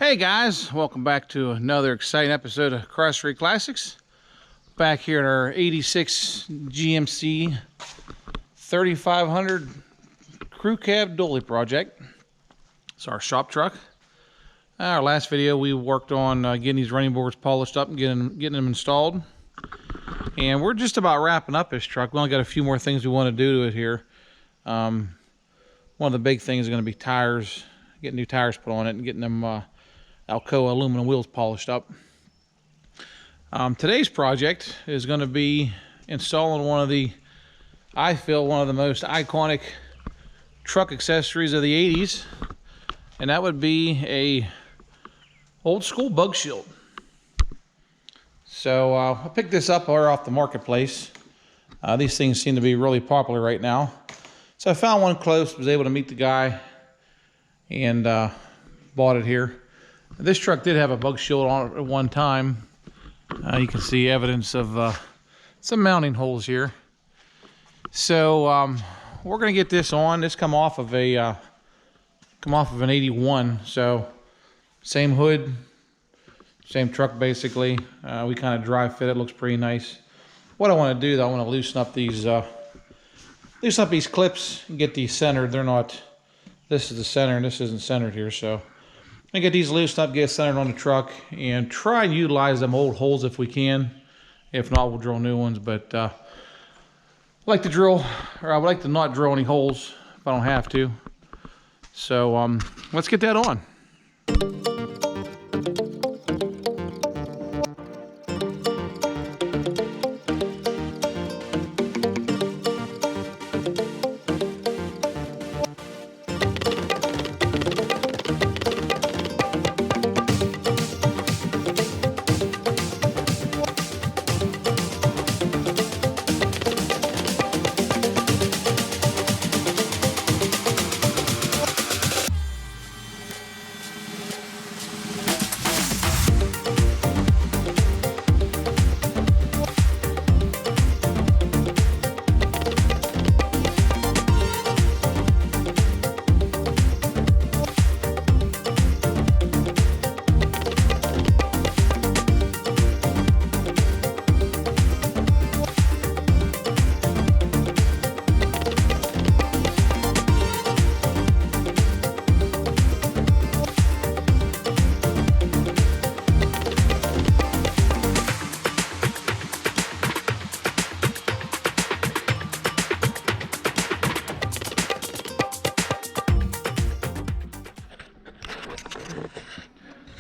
Hey guys, welcome back to another exciting episode of Cross Street Classics. Back here at our 86 GMC 3500 crew cab dually project. It's our shop truck. Our last video we worked on getting these running boards polished up and getting them installed. And we're just about wrapping up this truck. We only got a few more things we want to do to it here. One of the big things is going to be tires, getting new tires put on it and getting them Alcoa aluminum wheels polished up. Today's project is going to be installing one of the, I feel, one of the most iconic truck accessories of the 80s, and that would be a old school bug shield. So I picked this up off the marketplace. These things seem to be really popular right now. So I found one close, was able to meet the guy, and bought it here. This truck did have a bug shield on it at one time. You can see evidence of some mounting holes here. So we're going to get this on. This come off of an 81. So same hood, same truck basically. We kind of dry fit it. Looks pretty nice. What I want to do though, I want to loosen up these clips and get these centered. They're not. This is the center, and this isn't centered here. So I get these loosened up, get centered on the truck, and try and utilize them old holes if we can. If not, we'll drill new ones. But I like to drill, or I would like to not drill any holes if I don't have to. So let's get that on.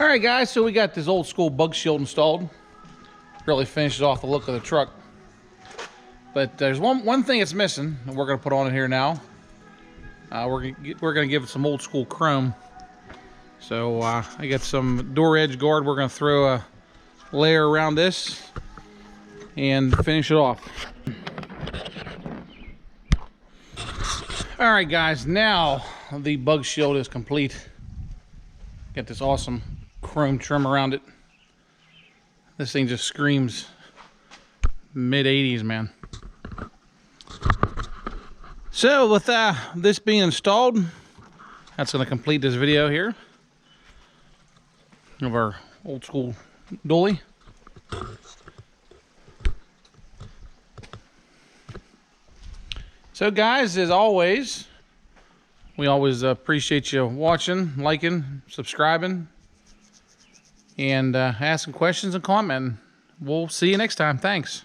Alright guys, so we got this old school bug shield installed. Really finishes off the look of the truck. But there's one thing it's missing, and we're going to put on it here now. We're going to give it some old school chrome. So I got some door edge guard. We're going to throw a layer around this and finish it off. Alright guys, now the bug shield is complete. Got this awesome chrome trim around it. This thing just screams mid-80s, man. So with this being installed, that's going to complete this video here of our old school dually. So guys, as always, we always appreciate you watching, liking, subscribing, and asking questions and commenting. We'll see you next time. Thanks.